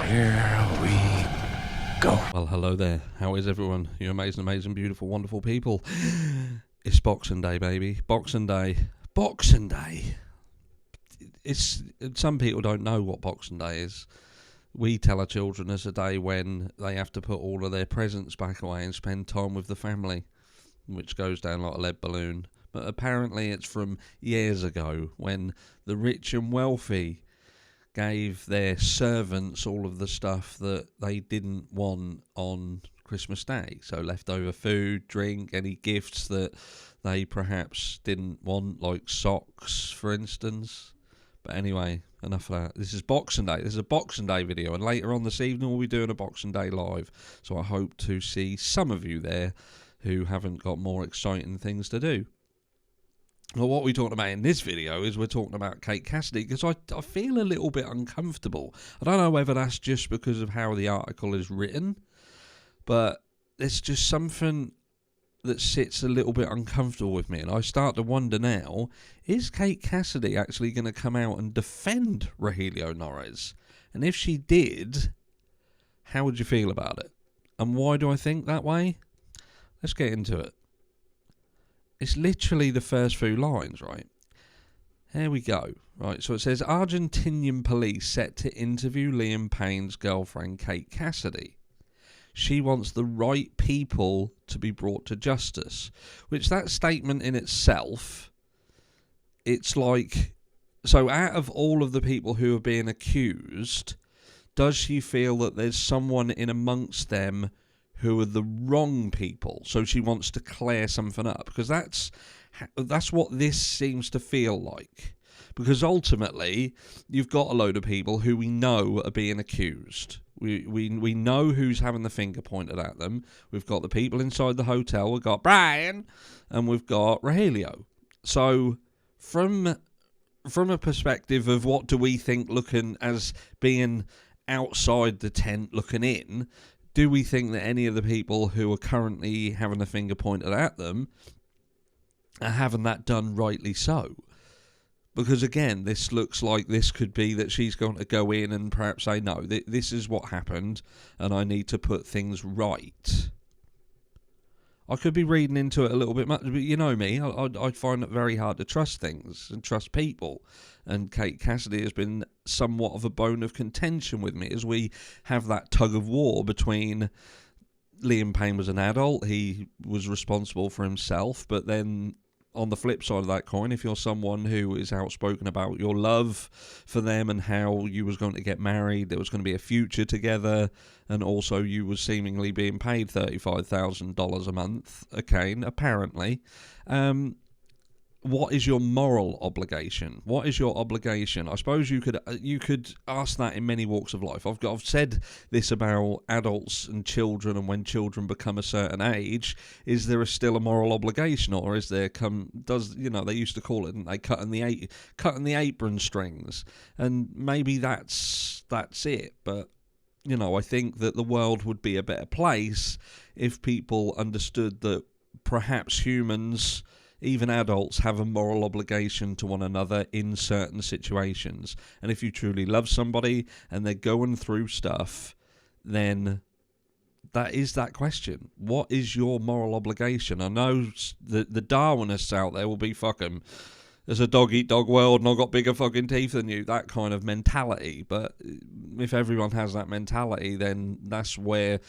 Here we go. Well, hello there. How is everyone? You amazing, amazing, beautiful, wonderful people. It's Boxing Day, baby. Boxing Day. Boxing Day. Some people don't know what Boxing Day is. We tell our children it's a day when they have to put all of their presents back away and spend time with the family, which goes down like a lead balloon. But apparently it's from years ago when the rich and wealthy gave their servants all of the stuff that they didn't want on Christmas Day. So leftover food, drink, any gifts that they perhaps didn't want, like socks, for instance. But anyway, enough of that. This is Boxing Day. This is a Boxing Day video, and later on this evening we'll be doing a Boxing Day live. So I hope to see some of you there who haven't got more exciting things to do. Well, what we're talking about in this video is we're talking about Kate Cassidy, because I feel a little bit uncomfortable. I don't know whether that's just because of how the article is written, but it's just something that sits a little bit uncomfortable with me, and I start to wonder now, is Kate Cassidy actually going to come out and defend Rogelio Nores? And if she did, how would you feel about it? And why do I think that way? Let's get into it. It's literally the first few lines, right? Here we go. Right, so it says, Argentinian police set to interview Liam Payne's girlfriend, Kate Cassidy. She wants the right people to be brought to justice. Which, that statement in itself, it's like, so out of all of the people who are being accused, does she feel that there's someone in amongst them who are the wrong people? So she wants to clear something up, because that's what this seems to feel like. Because ultimately, you've got a load of people who we know are being accused. We know who's having the finger pointed at them. We've got the people inside the hotel. We've got Bain, and we've got Rogelio. So from a perspective of what do we think, looking as being outside the tent looking in, do we think that any of the people who are currently having the finger pointed at them are having that done rightly so? Because again, this looks like this could be that she's going to go in and perhaps say, no, this is what happened and I need to put things right. I could be reading into it a little bit much, but you know me, I find it very hard to trust things and trust people. And Kate Cassidy has been somewhat of a bone of contention with me as we have that tug of war between Liam Payne was an adult, he was responsible for himself, but then on the flip side of that coin, if you're someone who is outspoken about your love for them and how you was going to get married, there was going to be a future together, and also you was seemingly being paid $35,000 a month, okay, apparently, what is your moral obligation? What is your obligation? I suppose you could ask that in many walks of life. I've said this about adults and children, and when children become a certain age, is there still a moral obligation, or is there they used to call it, didn't they, cutting the apron strings, and maybe that's it. But I think that the world would be a better place if people understood that perhaps humans, even adults, have a moral obligation to one another in certain situations. And if you truly love somebody and they're going through stuff, then that is that question. What is your moral obligation? I know the Darwinists out there will be fucking, there's a dog-eat-dog world and I've got bigger fucking teeth than you, that kind of mentality. But if everyone has that mentality, then that's where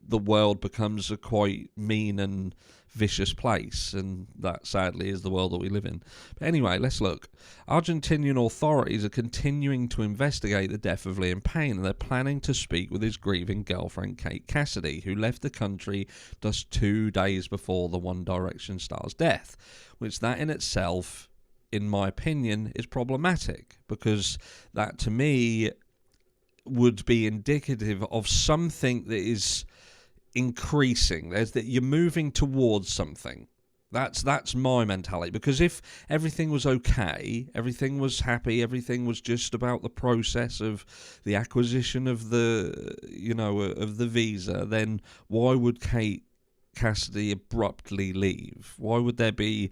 the world becomes a quite mean and vicious place, and that sadly is the world that we live in. But anyway, let's look. Argentinian authorities are continuing to investigate the death of Liam Payne, and they're planning to speak with his grieving girlfriend Kate Cassidy, who left the country just 2 days before the One Direction star's death, which that in itself, in my opinion, is problematic, because that to me would be indicative of something that is increasing. There's that you're moving towards something. That's my mentality. Because if everything was okay, everything was happy, everything was just about the process of the acquisition of the visa, then why would Kate Cassidy abruptly leave? Why would there be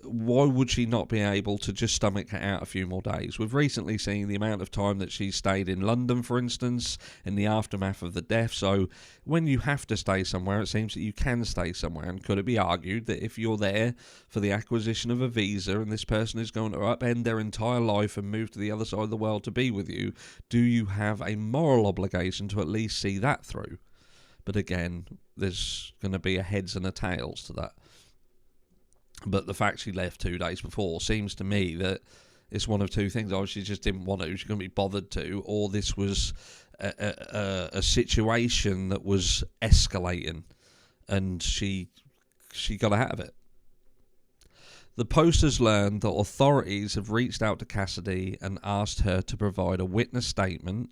why would she not be able to just stomach it out a few more days? We've recently seen the amount of time that she stayed in London, for instance, in the aftermath of the death. So when you have to stay somewhere, it seems that you can stay somewhere. And could it be argued that if you're there for the acquisition of a visa and this person is going to upend their entire life and move to the other side of the world to be with you, do you have a moral obligation to at least see that through? But again, there's going to be a heads and a tails to that. But the fact she left 2 days before seems to me that it's one of two things. Either she just didn't want to, she couldn't be bothered to, or this was a situation that was escalating and she got out of it. The Post has learned that authorities have reached out to Cassidy and asked her to provide a witness statement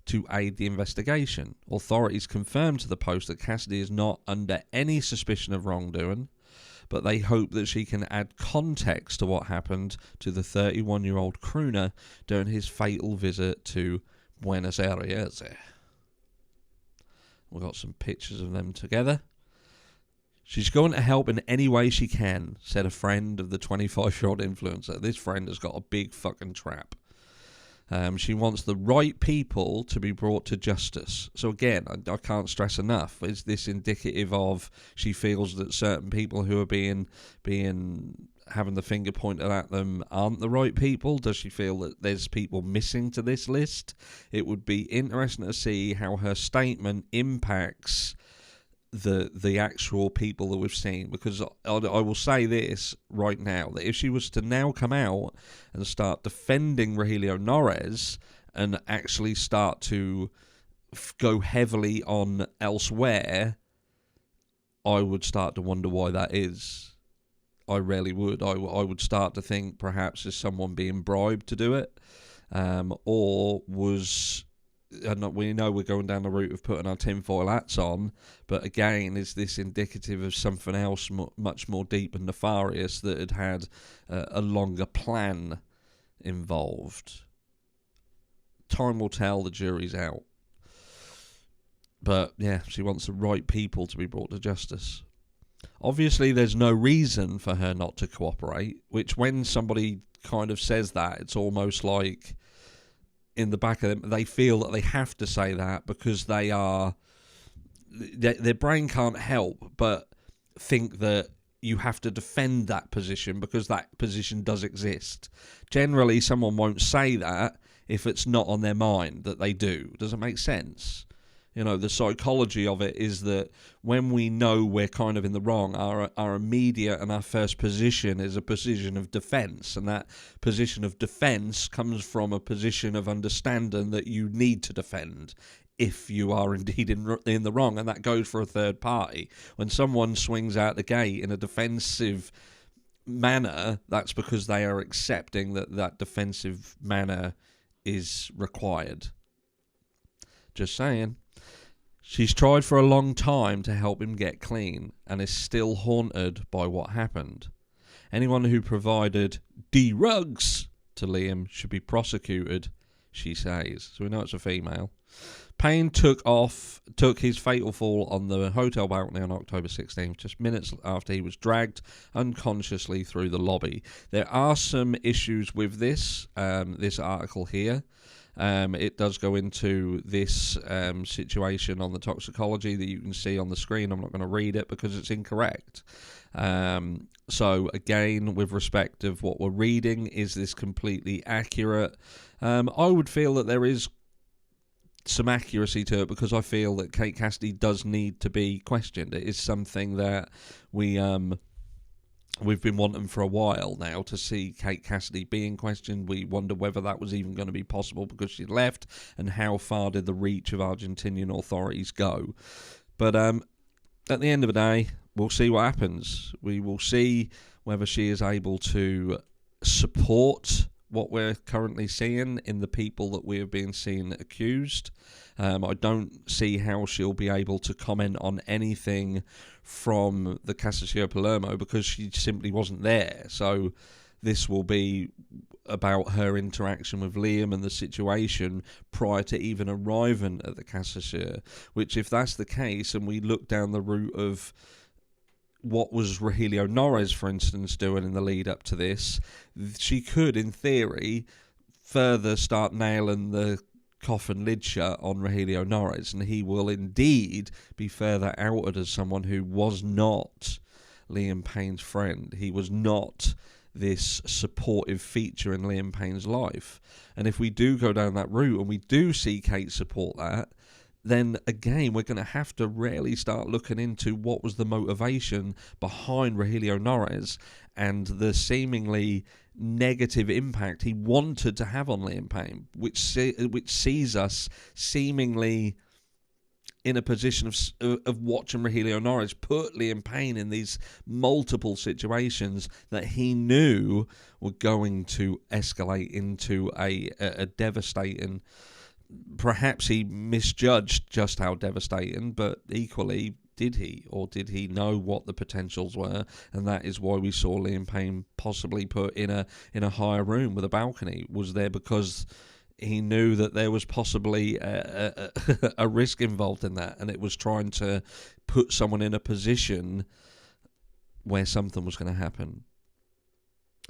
to aid the investigation. Authorities confirmed to the Post that Cassidy is not under any suspicion of wrongdoing, but they hope that she can add context to what happened to the 31-year-old crooner during his fatal visit to Buenos Aires. We've got some pictures of them together. She's going to help in any way she can, said a friend of the 25-year-old influencer. This friend has got a big fucking trap. She wants the right people to be brought to justice. So again, I can't stress enough. Is this indicative of she feels that certain people who are being having the finger pointed at them aren't the right people? Does she feel that there's people missing to this list? It would be interesting to see how her statement impacts the actual people that we've seen, because I will say this right now, that if she was to now come out and start defending Rogelio Nores and actually start to go heavily on elsewhere, I would start to wonder why that is. I really would. I would start to think perhaps is someone being bribed to do it, or was... And we know we're going down the route of putting our tinfoil hats on, but again, is this indicative of something else much more deep and nefarious that had a longer plan involved? Time will tell, the jury's out. But yeah, she wants the right people to be brought to justice. Obviously, there's no reason for her not to cooperate, which when somebody kind of says that, it's almost like in the back of them, they feel that they have to say that because their brain can't help but think that you have to defend that position because that position does exist. Generally, someone won't say that if it's not on their mind that they do. Does it make sense? You know, the psychology of it is that when we know we're kind of in the wrong, our immediate and our first position is a position of defence. And that position of defence comes from a position of understanding that you need to defend if you are indeed in the wrong. And that goes for a third party. When someone swings out the gate in a defensive manner, that's because they are accepting that defensive manner is required. Just saying. She's tried for a long time to help him get clean and is still haunted by what happened. Anyone who provided drugs to Liam should be prosecuted, she says. So we know it's a female. Bain took his fatal fall on the hotel balcony on October 16th, just minutes after he was dragged unconsciously through the lobby. There are some issues with this article here. It does go into this situation on the toxicology that you can see on the screen. I'm not going to read it because it's incorrect. So again, with respect of what we're reading, is this completely accurate? I would feel that there is some accuracy to it because I feel that Kate Cassidy does need to be questioned. It is something that we've been wanting for a while now to see Kate Cassidy being questioned. We wonder whether that was even going to be possible because she left, and how far did the reach of Argentinian authorities go. But at the end of the day, we'll see what happens. We will see whether she is able to support what we're currently seeing in the people that we have been seen accused. I don't see how she'll be able to comment on anything from the Castillo Palermo because she simply wasn't there. So this will be about her interaction with Liam and the situation prior to even arriving at the Castillo, which if that's the case and we look down the route of what was Rogelio Nores, for instance, doing in the lead up to this, she could, in theory, further start nailing the coffin lid shut on Rogelio Nores, and he will indeed be further outed as someone who was not Liam Payne's friend. He was not this supportive feature in Liam Payne's life. And if we do go down that route and we do see Kate support that, then again we're going to have to really start looking into what was the motivation behind Rogelio Nores and the seemingly negative impact he wanted to have on Liam Payne, which sees us seemingly in a position of watching Rogelio Nores put Liam Payne in these multiple situations that he knew were going to escalate into a devastating. Perhaps he misjudged just how devastating, but equally, did he? Or did he know what the potentials were? And that is why we saw Liam Payne possibly put in a higher room with a balcony. Was there because he knew that there was possibly a risk involved in that, and it was trying to put someone in a position where something was going to happen?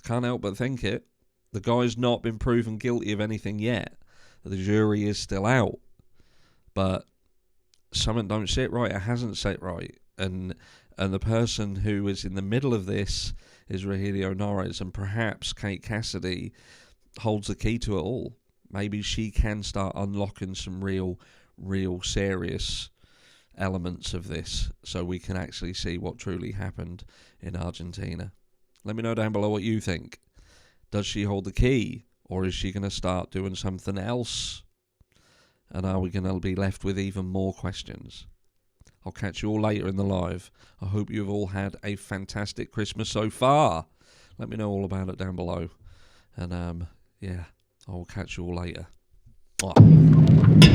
I can't help but think it. The guy's not been proven guilty of anything yet. The jury is still out, but something don't sit right. It hasn't sit right, and the person who is in the middle of this is Rogelio Nores, and perhaps Kate Cassidy holds the key to it all. Maybe she can start unlocking some real serious elements of this, so we can actually see what truly happened in Argentina. Let me know down below what you think. Does she hold the key? Or is she going to start doing something else? And are we going to be left with even more questions? I'll catch you all later in the live. I hope you've all had a fantastic Christmas so far. Let me know all about it down below. And yeah, I will catch you all later. Bye.